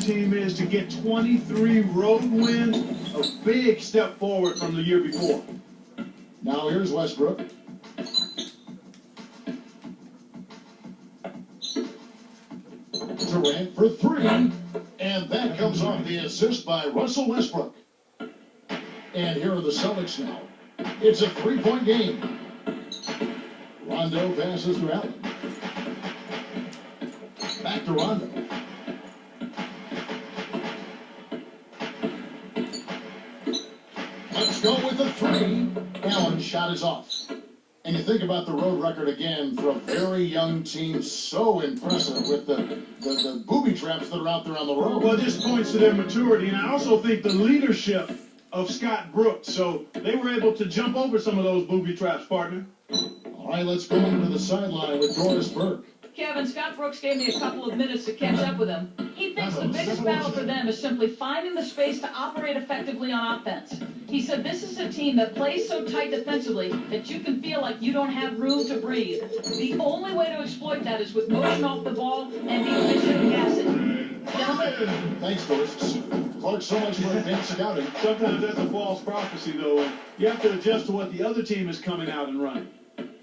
team is to get 23 road wins, a big step forward from the year before. Now here's Westbrook. Durant for three, and that comes off the assist by Russell Westbrook. And here are the Celtics now. It's a three-point game. Rondo passes to Allen. Back to Rondo. Let's go with the three. Allen's shot is off. And you think about the road record again for a very young team, so impressive with the booby traps that are out there on the road. Well, this points to their maturity, and I also think the leadership of Scott Brooks. So they were able to jump over some of those booby traps, partner. All right, let's go into the sideline with Doris Burke. Kevin, Scott Brooks gave me a couple of minutes to catch up with him. He thinks the biggest battle for them is simply finding the space to operate effectively on offense. He said this is a team that plays so tight defensively that you can feel like you don't have room to breathe. The only way to exploit that is with motion off the ball and be efficient and gassing. Gentlemen? Thanks, Doris. Clark, so much for advanced scouting. Sometimes that's a false prophecy, though. And you have to adjust to what the other team is coming out and running.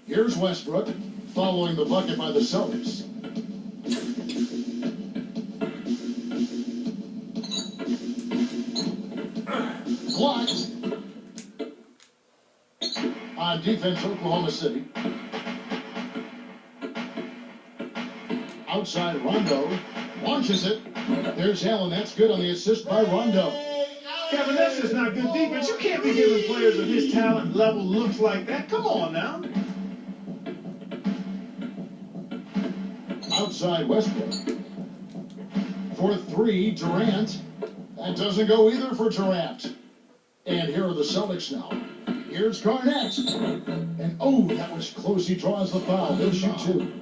Here's Westbrook, following the bucket by the Celtics. Blocked. On defense, Oklahoma City. Outside, Rondo launches it. There's Allen. That's good on the assist by Rondo. Kevin, that's just not good defense. You can't be giving players of his talent level looks like that. Come on now. Outside Westbrook. For three, Durant. That doesn't go either for Durant. And here are the Celtics now. Here's Garnett. And oh, that was close. He draws the foul. They'll shoot two.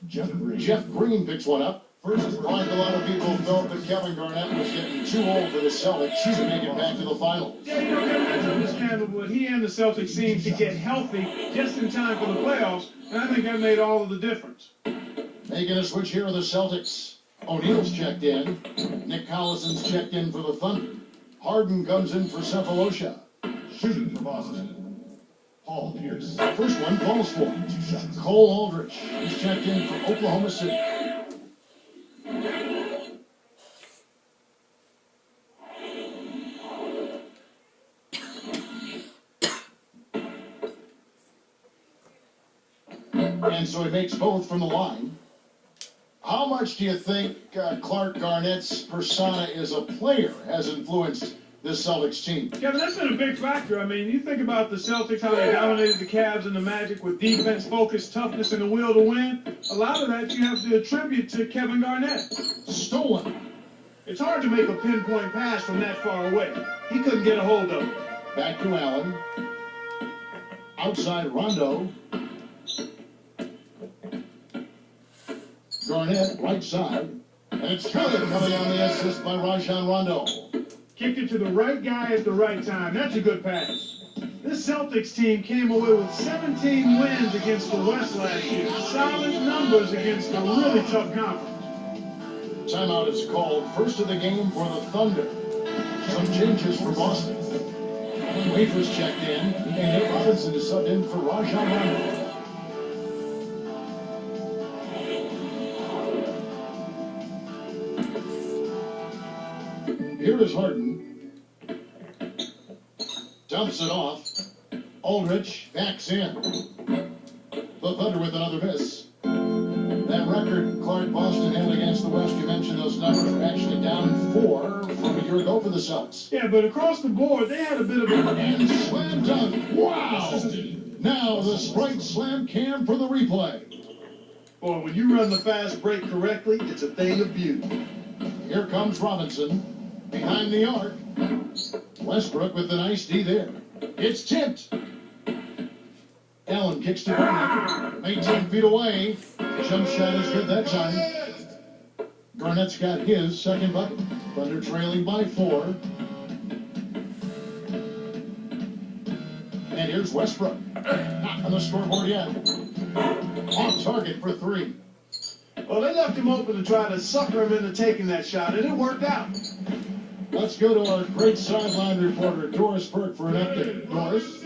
Jeff Green picks one up. First, like a lot of people felt that Kevin Garnett was getting too old for the Celtics to make it back to the finals. Yeah, you know, Kevin, that's understandable. But he and the Celtics seem to get healthy just in time for the playoffs. And I think that made all of the difference. Making a switch here are the Celtics. O'Neal's checked in. Nick Collison's checked in for the Thunder. Harden comes in for Cephalosha. Shooting for Boston, Paul Pierce. First one falls for Cole Aldrich. He's checked in for Oklahoma City. And so he makes both from the line. How much do you think Clark Garnett's persona as a player has influenced this Celtics team? Kevin, that's been a big factor. I mean, you think about the Celtics, how they dominated the Cavs and the Magic with defense, focus, toughness, and the will to win. A lot of that you have to attribute to Kevin Garnett. Stolen. It's hard to make a pinpoint pass from that far away. He couldn't get a hold of it. Back to Allen. Outside Rondo. Garnett, right side. And it's good coming on the assist by Rajon Rondo. Kicked it to the right guy at the right time. That's a good pass. This Celtics team came away with 17 wins against the West last year. Solid numbers against a really tough conference. Timeout is called. First of the game for the Thunder. Some changes for Boston. Wafers checked in, and Nick Robinson is subbed in for Rajon Rondo. Here is Harden. Dumps it off. Aldrich backs in. The Thunder with another miss. That record Clark Boston had against the West, you mentioned those numbers are actually down 4 from a year ago for the Celtics. Yeah, but across the board, they had a bit of a... And slam dunk. Wow! Now the Sprite Slam Cam for the replay. Boy, when you run the fast break correctly, it's a thing of beauty. Here comes Robinson. Behind the arc. Westbrook with the nice D there. It's tipped. Allen kicks to Garnett. 18 feet away. Jump shot is good that time. Garnett's got his second bucket. Thunder trailing by 4. And here's Westbrook. Not on the scoreboard yet. On target for 3. Well, they left him open to try to sucker him into taking that shot, and it worked out. Let's go to our great sideline reporter, Doris Burke, for an update. Doris?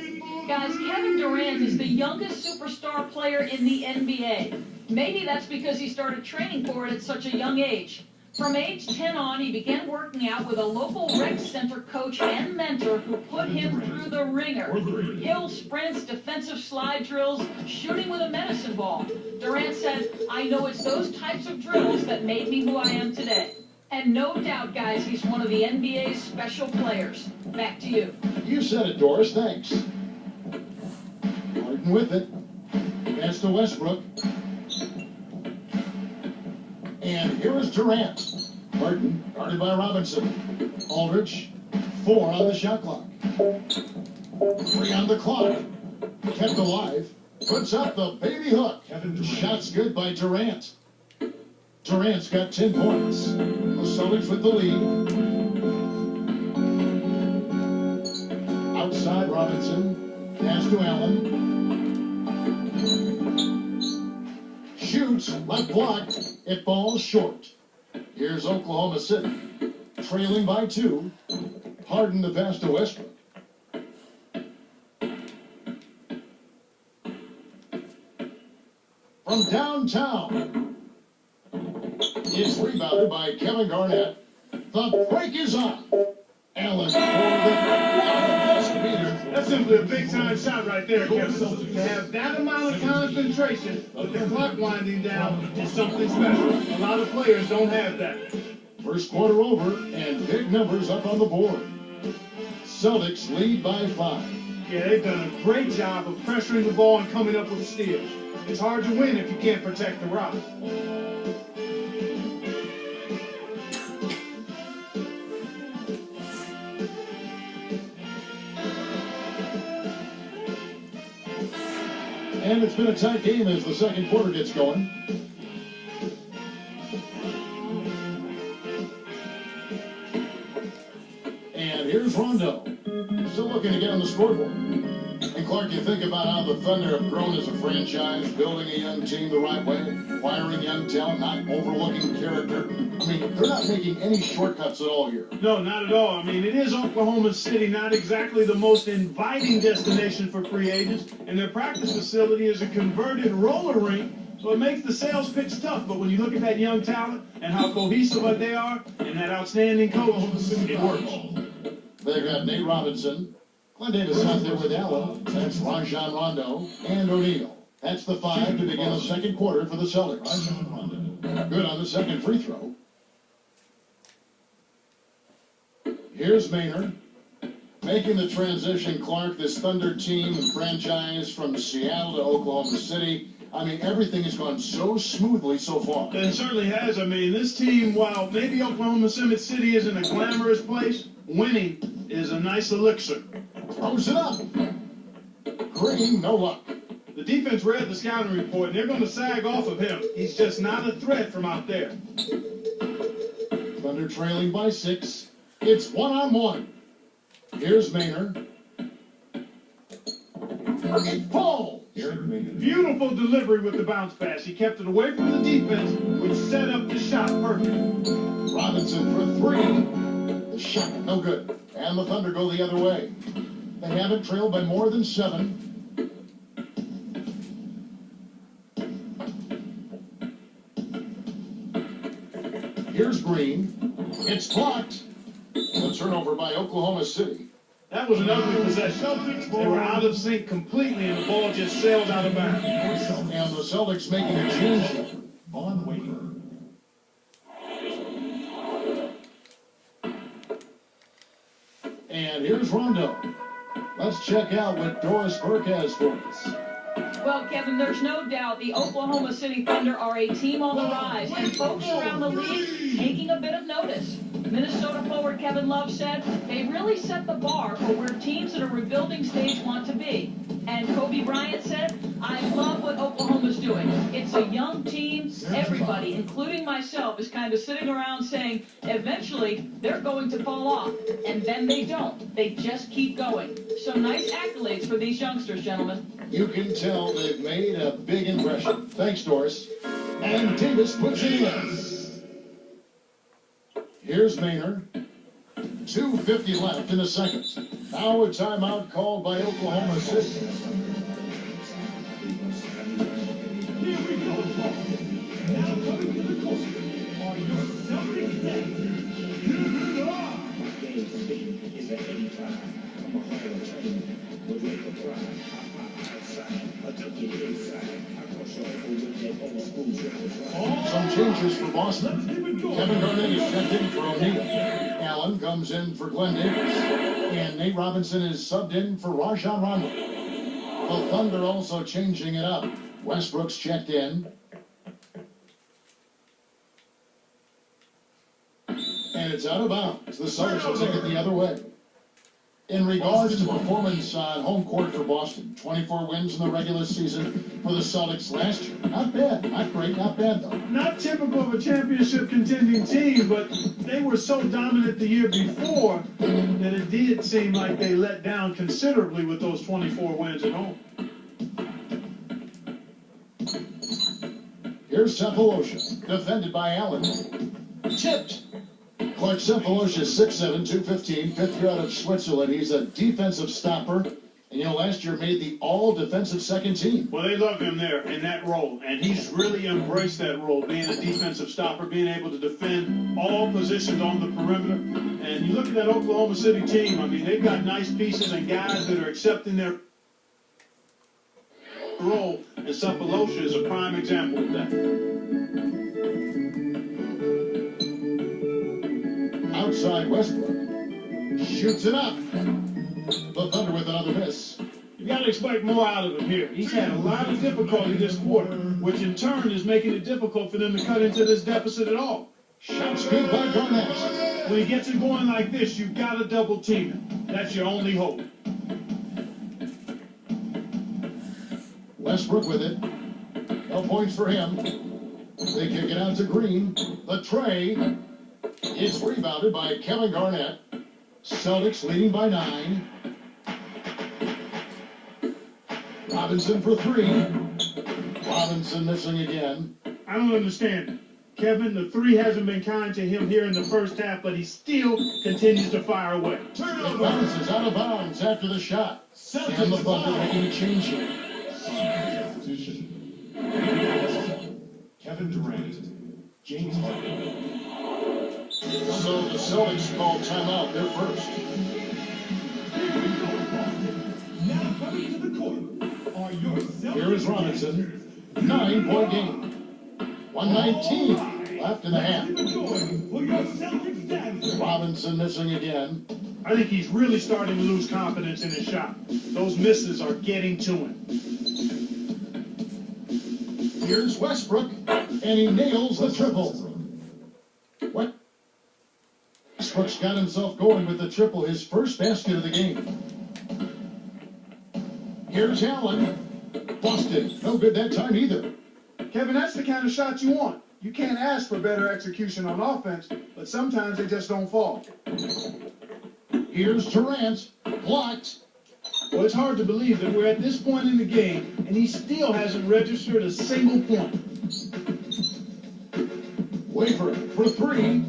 Guys, Kevin Durant is the youngest superstar player in the NBA. Maybe that's because he started training for it at such a young age. From age 10 on, he began working out with a local rec center coach and mentor who put him through the ringer. Hill sprints, defensive slide drills, shooting with a medicine ball. Durant said, "I know it's those types of drills that made me who I am today." And no doubt, guys, he's one of the NBA's special players. Back to you. You said it, Doris. Thanks. Harden with it. Pass to Westbrook. And here is Durant. Harden, guarded by Robinson. Aldridge, 4 on the shot clock. 3 on the clock. Kept alive. Puts up the baby hook. Shot's good by Durant. Durant's got 10 points. The Celtics with the lead. Outside Robinson. Pass to Allen. Shoots, left block. It falls short. Here's Oklahoma City. Trailing by 2. Harden the pass to Westbrook. From downtown. It's rebounded by Kevin Garnett. The break is on. Allen for the meter. That's simply a big-time shot right there, Kevin. To have that amount of concentration with the clock winding down is something special. A lot of players don't have that. First quarter over, and big numbers up on the board. Celtics lead by 5. Yeah, they've done a great job of pressuring the ball and coming up with steals. It's hard to win if you can't protect the rock. And it's been a tight game as the second quarter gets going. And here's Rondo. Still looking to get on the scoreboard. And Clark, you think about how the Thunder have grown as a franchise, building a young team the right way, acquiring young talent, not overlooking character. I mean, they're not making any shortcuts at all here. No, not at all. I mean, it is Oklahoma City, not exactly the most inviting destination for free agents, and their practice facility is a converted roller rink, so it makes the sales pitch tough. But when you look at that young talent and how cohesive they are, and that outstanding coach, it works. They've got Nate Robinson. Glenn Davis out there with Allen. That's Rajon Rondo and O'Neal. That's the 5 to begin the second quarter for the Celtics. Good on the second free throw. Here's Maynard. Making the transition, Clark, this Thunder team and franchise from Seattle to Oklahoma City. I mean, everything has gone so smoothly so far. It certainly has. I mean, this team, while maybe Oklahoma City isn't a glamorous place, winning is a nice elixir. Throws it up. Green, no luck. The defense read the scouting report, and they're going to sag off of him. He's just not a threat from out there. Thunder trailing by 6. It's 1-on-1. Here's Maynard. Ball. Beautiful delivery with the bounce pass. He kept it away from the defense, which set up the shot perfect. Robinson for 3. The shot, no good. And the Thunder go the other way. They haven't trailed by more than 7. Here's Green. It's blocked. The turnover by Oklahoma City. That was an ugly possession. They were out of sync completely, and the ball just sailed out of bounds. And the Celtics making a change. On Waker. And here's Rondo. Let's check out what Doris Burke has for us. Well, Kevin, there's no doubt the Oklahoma City Thunder are a team on the rise, and folks around the league taking a bit of notice. Minnesota forward Kevin Love said they really set the bar for where teams at a rebuilding stage want to be. And Kobe Bryant said, I love what Oklahoma's doing. It's a young team. Everybody, including myself, is kind of sitting around saying, eventually, they're going to fall off. And then they don't. They just keep going. So nice accolades for these youngsters, gentlemen. You can tell they've made a big impression. Thanks, Doris. And Davis puts it in. Here's Maynard. 2:50 left in the second. Now a timeout called by Oklahoma City. Here we go, Paul. Now coming to the court are your Celtics fans. Here they are. Game for me is at any time. I'm a hard trainer. We're ready for pride. Outside, a junkie inside. I cross your over with that old school driver. Some changes for Boston. Kevin Garnett is checked in for O'Neal. Allen comes in for Glenn Davis. And Nate Robinson is subbed in for Rajon Rondo. The Thunder also changing it up. Westbrook's checked in. And it's out of bounds. The Celtics will take it the other way. In regards to performance on home court for Boston, 24 wins in the regular season for the Celtics last year. Not bad. Not great. Not bad, though. Not typical of a championship contending team, but they were so dominant the year before that it did seem like they let down considerably with those 24 wins at home. Here's Sefolosha, defended by Allen. Tipped. Clark Sefolosha, 6'7", 215, fifth year out of Switzerland. He's a defensive stopper. And, last year made the all-defensive second team. Well, they love him there in that role, and he's really embraced that role, being a defensive stopper, being able to defend all positions on the perimeter. And you look at that Oklahoma City team, I mean, they've got nice pieces and guys that are accepting their role, and Sefolosha is a prime example of that. Outside Westbrook. Shoots it up. The Thunder with another miss. You got to expect more out of him here. He's had a lot of difficulty this quarter, which in turn is making it difficult for them to cut into this deficit at all. Shots good by Garnett. When he gets it going like this, you've got to double team him. That's your only hope. Westbrook with it. No points for him. They kick it out to Green. The tray. It's rebounded by Kevin Garnett. Celtics leading by 9. Robinson for 3. Robinson missing again. I don't understand it. Kevin, the 3 hasn't been kind to him here in the first half, but he still continues to fire away. It bounces out of bounds after the shot. And the Thunder making a change here. Kevin Durant, James Harden. So the Celtics call timeout. They're first. Now coming to the court are your Celtics. Here is Robinson. 9-point game. 1:19 left in the half. Robinson missing again. I think he's really starting to lose confidence in his shot. Those misses are getting to him. Here's Westbrook, and he nails the triple. Westbrook's got himself going with the triple, his first basket of the game. Here's Allen. Boston, no good that time either. Kevin, that's the kind of shot you want. You can't ask for better execution on offense, but sometimes they just don't fall. Here's Durant, blocked. Well, it's hard to believe that we're at this point in the game, and he still hasn't registered a single point. Wafer for 3.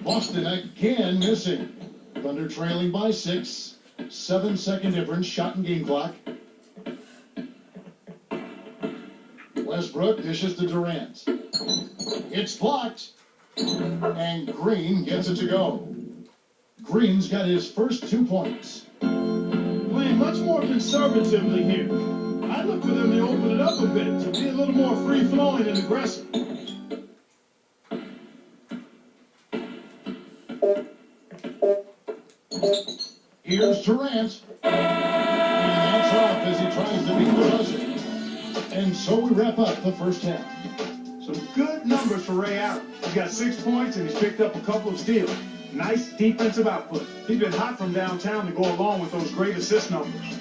Boston again missing. Thunder trailing by 6. 7-second difference, shot and game clock. Westbrook dishes to Durant. It's blocked. And Green gets it to go. Green's got his first 2 points. Playing much more conservatively here. I look for them to open it up a bit, to be a little more free-flowing and aggressive. Here's Durant. And that's off as he tries to beat the buzzer. And so we wrap up the first half. Some good numbers for Ray Allen. He's got 6 points and he's picked up a couple of steals. Nice defensive output. He's been hot from downtown to go along with those great assist numbers.